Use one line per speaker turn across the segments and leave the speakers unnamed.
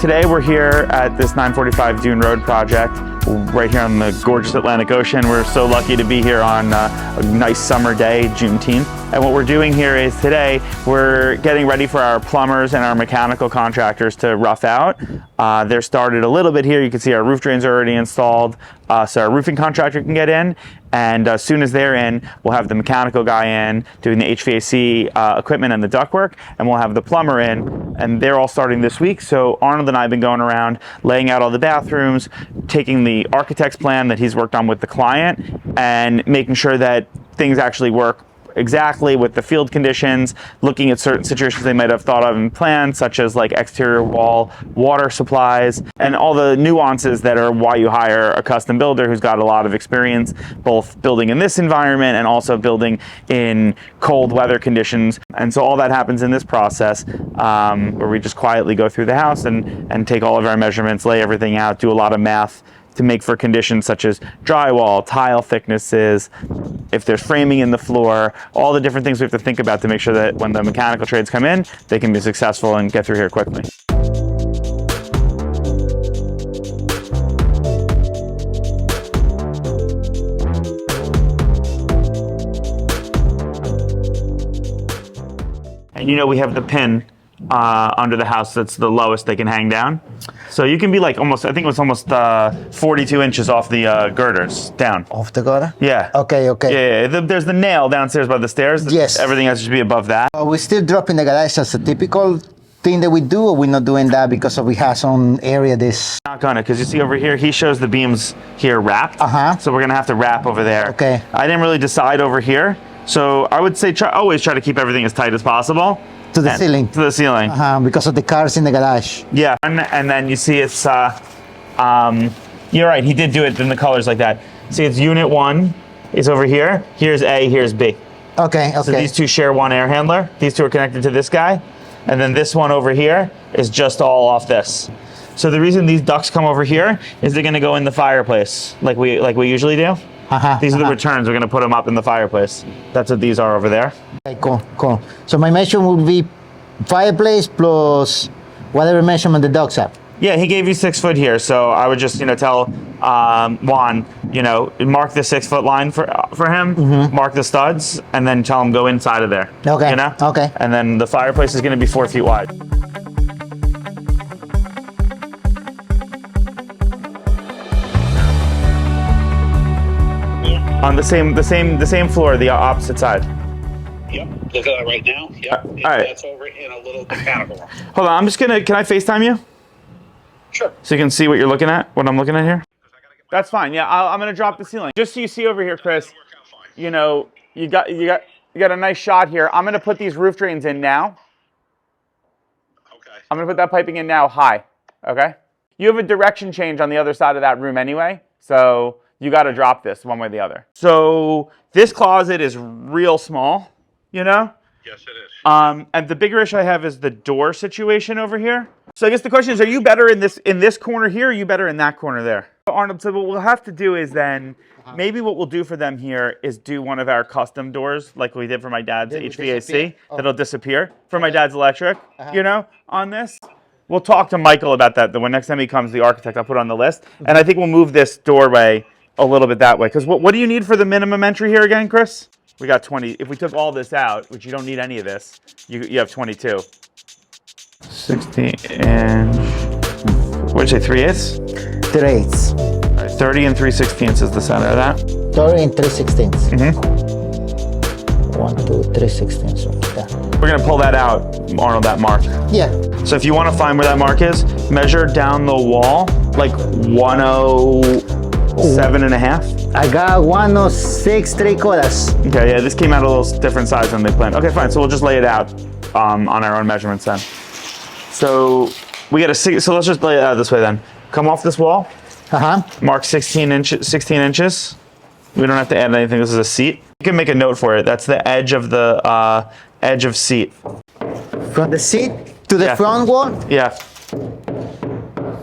Today we're here at this 945 Dune Road project, right here on the gorgeous Atlantic Ocean. We're so lucky to be here on a nice summer day, Juneteenth. And what we're doing here is today, we're getting ready for our plumbers and our mechanical contractors to rough out. They're started a little bit here. You can see our roof drains are already installed, so our roofing contractor can get in. And as soon as they're in, we'll have the mechanical guy in doing the HVAC equipment and the ductwork, and we'll have the plumber in, and they're all starting this week. So Arnold and I have been going around laying out all the bathrooms, taking the architect's plan that he's worked on with the client, and making sure that things actually work exactly with the field conditions, looking at certain situations they might have thought of in plans, such as like exterior wall, water supplies, and all the nuances that are why you hire a custom builder who's got a lot of experience, both building in this environment and also building in cold weather conditions. And so all that happens in this process, where we just quietly go through the house and take all of our measurements, lay everything out, do a lot of math to make for conditions such as drywall, tile thicknesses, if there's framing in the floor, all the different things we have to think about to make sure that when the mechanical trades come in, they can be successful and get through here quickly. And you know we have the pin under the house that's the lowest they can hang down. So you can be like almost, I think it was almost 42 inches off the girders down.
Off the gutter?
Yeah.
Okay.
Yeah. There's the nail downstairs by the stairs.
Yes.
Everything has to be above that.
We still drop in the garage as a typical thing that we do, or we're not doing that because we have some area this?
Not gonna, because you see over here, he shows the beams here wrapped. So we're gonna have to wrap over there.
Okay.
I didn't really decide over here. So I would say always try to keep everything as tight as possible.
To the ceiling.
To the ceiling.
Because of the cars in the garage.
Yeah, and then you see it's, you're right, he did do it in the colors like that. See, it's unit 1 is over here. Here's A, here's B.
Okay.
So these two share one air handler. These two are connected to this guy. And then this one over here is just all off this. So the reason these ducts come over here is they're gonna go in the fireplace like we usually do. These are the returns. We're going to put them up in the fireplace. That's what these are over there. Okay,
cool. So my measurement would be fireplace plus whatever measurement the ducts have.
Yeah, he gave you 6 foot here, so I would just tell Juan, mark the 6 foot line for him, mark the studs, and then tell him go inside of there.
Okay. Okay.
And then the fireplace is going to be 4 feet wide. On the same floor, the opposite side.
Yep, look at that right now. Yep,
all right.
That's over in a little mechanical room.
Hold on, can I FaceTime you?
Sure.
So you can see what you're looking at, what I'm looking at here? That's fine, yeah, I'm gonna drop the ceiling. Just so you see over here, Chris, you got a nice shot here. I'm gonna put these roof drains in now.
Okay.
I'm gonna put that piping in now high, okay? You have a direction change on the other side of that room anyway, so you got to drop this one way or the other. So this closet is real small,
Yes, it is.
And the bigger issue I have is the door situation over here. So I guess the question is, are you better in this corner here, or are you better in that corner there? Arnold, so what we'll have to do is then, maybe what we'll do for them here is do one of our custom doors, like we did for my dad's HVAC, that'll disappear, for my dad's electric, on this. We'll talk to Michael about that. When next time he comes, the architect, I'll put on the list. And I think we'll move this doorway a little bit that way. Because what do you need for the minimum entry here again, Chris? We got 20. If we took all this out, which you don't need any of this, you have 22. 16 inch. What did you say, 3/8?
3/8.
All right, 30 and 3/16 is the center of that.
30 and 3/16. 1, 2, 3/16.
We're going to pull that out, Arnold, that mark.
Yeah.
So if you want to find where that mark is, measure down the wall, like 107.5.
I got 106.75.
Okay, yeah, this came out a little different size than they planned. Okay, fine, so we'll just lay it out on our own measurements then. So we got so let's just lay it out this way then. Come off this wall, mark 16 inches. We don't have to add anything, this is a seat. You can make a note for it. That's the edge of the edge of seat.
From the seat to the front wall?
Yeah.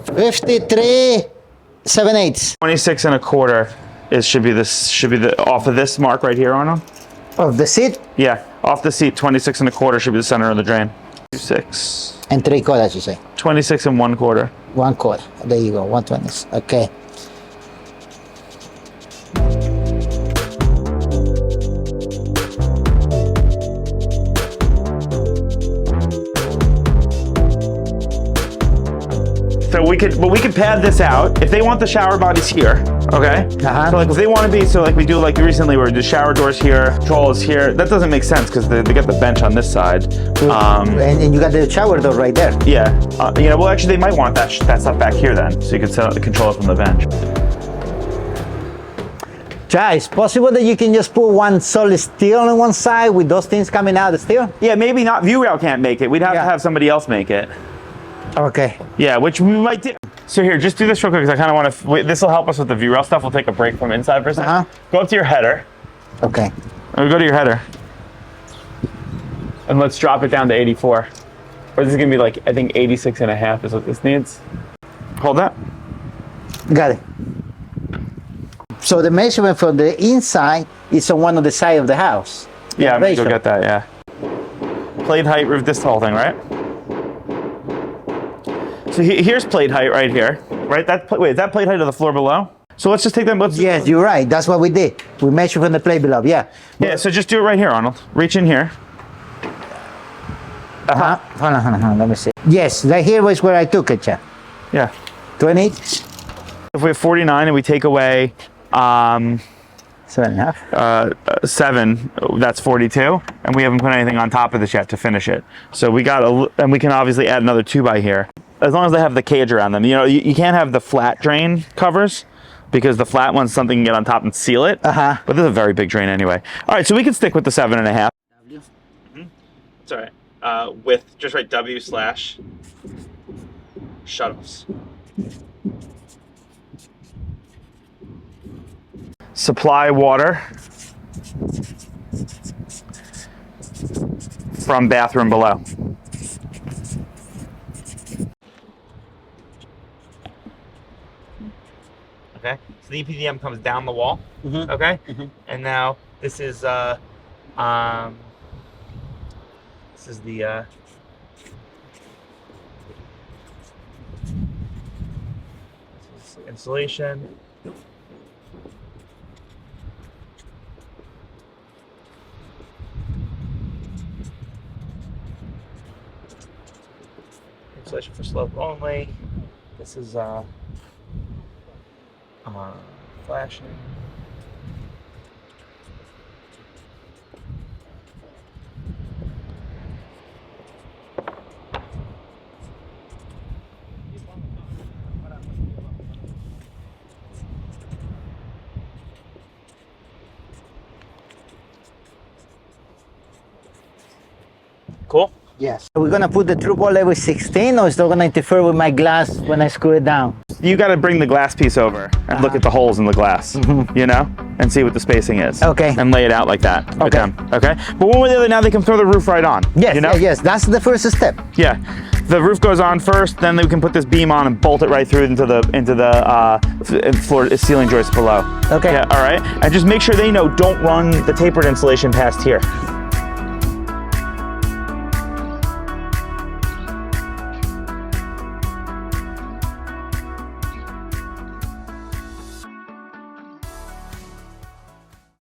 53.78.
26.25 should be the off of this mark right here, Arnold.
Of the seat?
Yeah, off the seat, 26.25 should be the center of the drain. 26.
And 3/4, you say?
26 and 1/4.
1/4. There you go, 120. Okay.
So we could pad this out if they want the shower bodies here. Okay.
Uh-huh.
So like if they want to be, so like we do like recently where the shower doors here, control is here. That doesn't make sense because they got the bench on this side.
And you got the shower door right there.
Yeah. You know, well actually they might want that stuff back here then, so you can set up the control from the bench.
Chai, it's possible that you can just put one solid steel on one side with those things coming out of steel?
Yeah, maybe not. ViewRail can't make it. We'd have to have somebody else make it.
Okay.
Yeah, which we might do. So here, just do this real quick because I kind of want to. This will help us with the ViewRail stuff. We'll take a break from inside for a second. Go up to your header.
Okay.
Go to your header. And let's drop it down to 84. Or this is going to be like, I think 86 and a half is what this needs. Hold that.
Got it. So the measurement for the inside is on one of the side of the house.
Yeah, I'm going to go
Elevation.
get that, yeah. Plate height, roof, this whole thing, right? So here's plate height right here, right? Wait, is that plate height of the floor below? So let's just take that.
Yes, you're right. That's what we did. We measured from the plate below, yeah.
Yeah, so just do it right here, Arnold. Reach in here.
Hold on, let me see. Yes, right here was where I took it, yeah.
Yeah.
20,
If we have 49 and we take away
7.5.
7, that's 42, and we haven't put anything on top of this yet to finish it. So we got and we can obviously add another 2 by here, as long as they have the cage around them. You know, you can't have the flat drain covers because the flat ones, something can get on top and seal it. But this is a very big drain anyway. All right, so we can stick with the 7.5. It's all right. With just write W/ shutoffs. Supply water from bathroom below. Okay, so the EPDM comes down the wall. Okay, and now this is the this is insulation. Insulation for slope only. This is flashing. Cool.
Yes. Are we gonna put the through ball level 16, or is that gonna interfere with my glass when I screw it down?
You got to bring the glass piece over and look at the holes in the glass, you know, and see what the spacing is.
Okay.
And lay it out like that. with
Okay.
them, okay. But one way or the other, now they can throw the roof right on.
Yes.
You know?
Yes. That's the first step.
Yeah. The roof goes on first, then we can put this beam on and bolt it right through into the floor ceiling joist below.
Okay.
Yeah. All right. And just make sure they know don't run the tapered insulation past here.